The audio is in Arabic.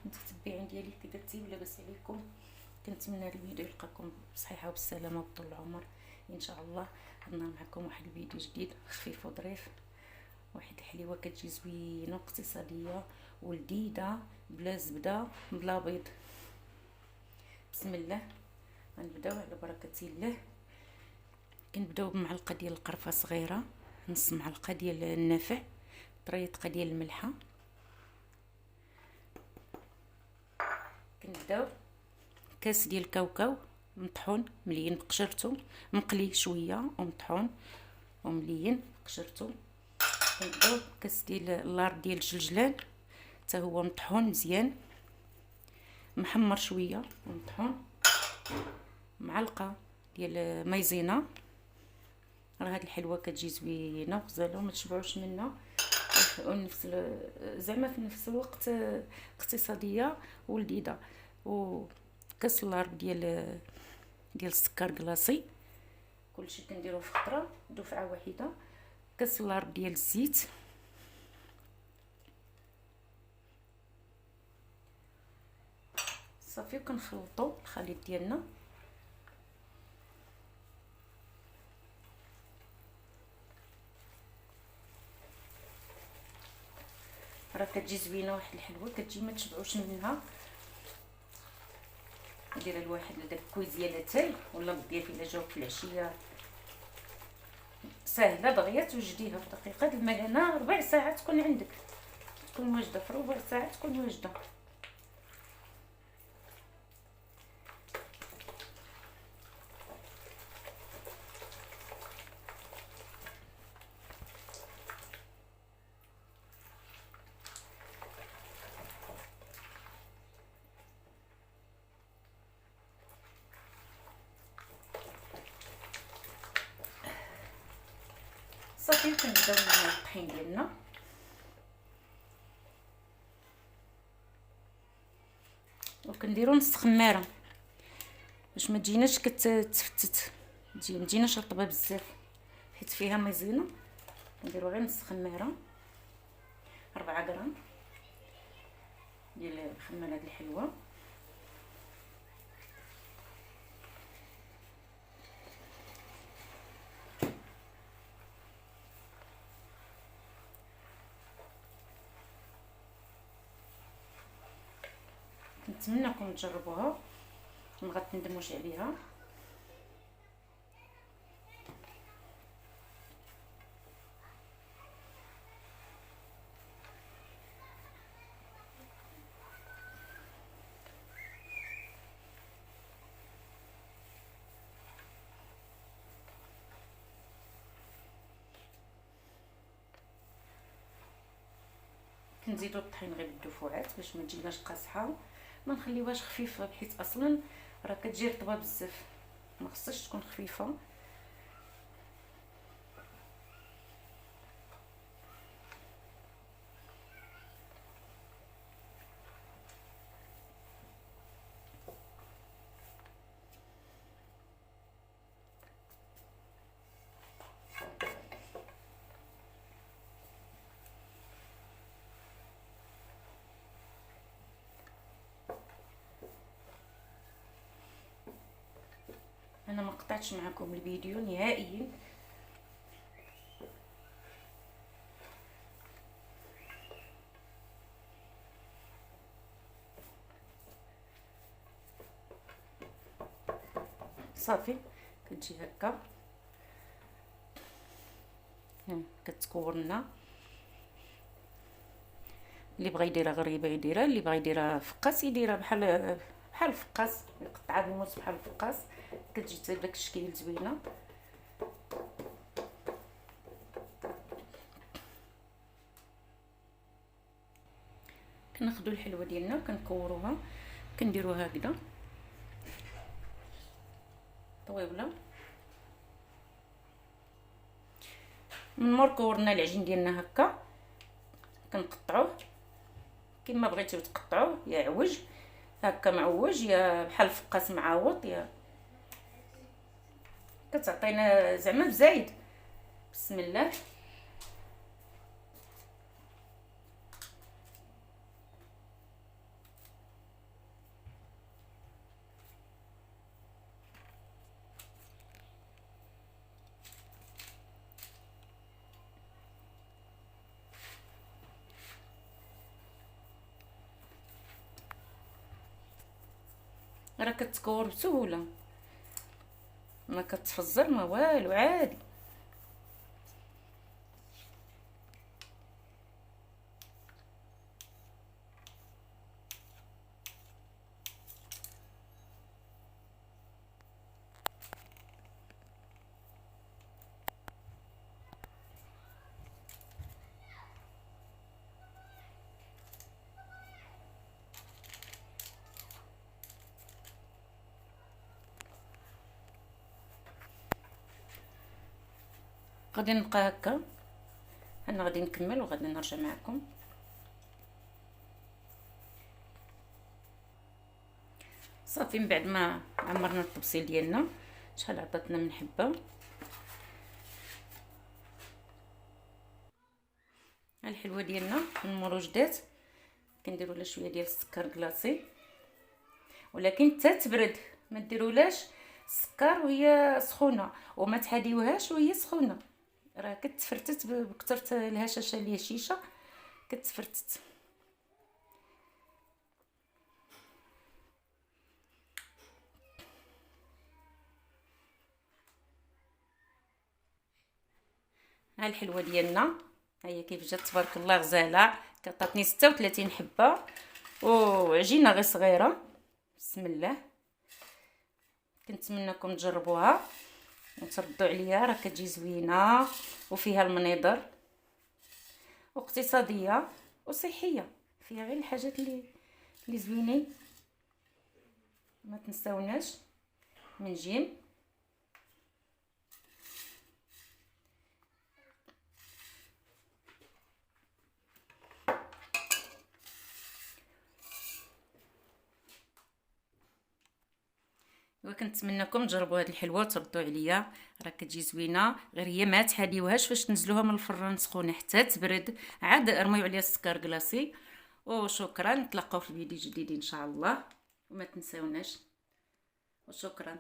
متابعين ديالي كي درتي لاباس عليكم. كنتمنى الفيديو يلقاكم بصحيحه وبالسلامه وطول العمر ان شاء الله. هاد النهار معكم واحد الفيديو جديد خفيف وظريف، واحد الحليوه كتجي زوينه واقتصاديه ولذيذه بلا زبده بلا بيض. بسم الله، غنبداو على بركه الله. كنبداو بمعلقه ديال القرفه صغيره، نص معلقه ديال النافع، طريقه ديال الملحه. كنبداو كاس ديال الكاوكاو مطحون مليين بقشرته، مقلي شويه ومطحون ومليين بقشرته. كنبداو كاس ديال اللار ديال الجلجلان حتى هو مطحون مزيان محمر شويه ومطحون. معلقه ديال مايزينا، راه هاد الحلوه كتجي زوينه وغزاله وما تشبعوش منها، ونفس زعما في نفس الوقت اقتصاديه ولذيذه. وكاس اللارب ديال السكر كلاصي، كلشي كنديروه في خطره دفعه واحده. كاس اللارب ديال الزيت، صافي وكنخلطوا الخليط ديالنا. راه كتجي زوينه واحد الحلوه، كتجي ما تشبعوش منها. ديرها لواحد لداك الكويزيه لاتاي ولا الضياف الا جاوك في العشيه، ساهله دغيا توجديها في دقيقه. الملانه ربع ساعه تكون عندك، تكون واجده في ربع ساعه تكون واجده. صافي كنبداو مع الطحين ديالنا. وكنديروا نص خماره باش ما تجيناش كتفتت، ما تجيناش رطبه بزاف حيت فيها مايزينا. كنديروا غير نص خماره، 4 غرام ديال خمال هاد الحلوه. نتمنىكم تجربوها، ما غتندموش عليها. كنزيدو الطحين غير بالدفوعات باش ما تجيناش قاصحه، ما نخليوهاش خفيفه بحيث اصلا راه كتجي رطبه بزاف، ما خصهاش تكون خفيفه. انا ما قطعتش معكم الفيديو نهائيا، صافي كتجي هكا كتكورنا. اللي بغى يديرها غريبه يديرها، اللي بغى يديرها فقاس يديرها بحال الفقاس، يقطع الموس بحال الفقاس، كتجي حتى بداك الشكل زوينه. كناخذوا الحلوه ديالنا كنكوروها، كنديروها هكذا طويبله. من مور كورنا العجين ديالنا هكا كنقطعوه كما بغيتيو تقطعوه، يا عوج هكا معوج، يا بحال فقاس معاوط، يا كتعطينا زعما بزايد. بسم الله. راه كتكور بسهوله، ما كتفزر ما والو، عادي. غادي نبقى هكا، انا غادي نكمل وغادي نرجع معكم. صافي، من بعد ما عمرنا الطبسيل ديالنا، شحال عطاتنا من حبه. الحلوه ديالنا المروجدات كنديروا لها شويه ديال السكر كلاصي، ولكن حتى تبرد، ما ديرولاش السكر وهي سخونه وما تحاديوهاش وهي سخونه، راه كتفرتت بكثره الهشاشه اللي هي الشيشه كتفرتت. ها الحلوه ديالنا، ها هي كيف جات تبارك الله غزاله، كعطاتني 36 حبه وعجينه غير صغيره. بسم الله. كنتمنىكم تجربوها وتردوا عليا، راه كتجي زوينه وفيها المنيضر واقتصاديه وصحيه، فيها غير الحاجات اللي زوينين. ما تنساوناش من جيم. وكنتمنىكم تجربوا هذه الحلوه وتردوا عليا، راه كتجي زوينه، غير هي ما تحاديوهاش فاش تنزلوها من الفران سخونه حتى تبرد، عاد رميو عليها السكر كلاصي. وشكرا، نتلاقاو في فيديو جديد ان شاء الله، وما تنساوناش، وشكرا.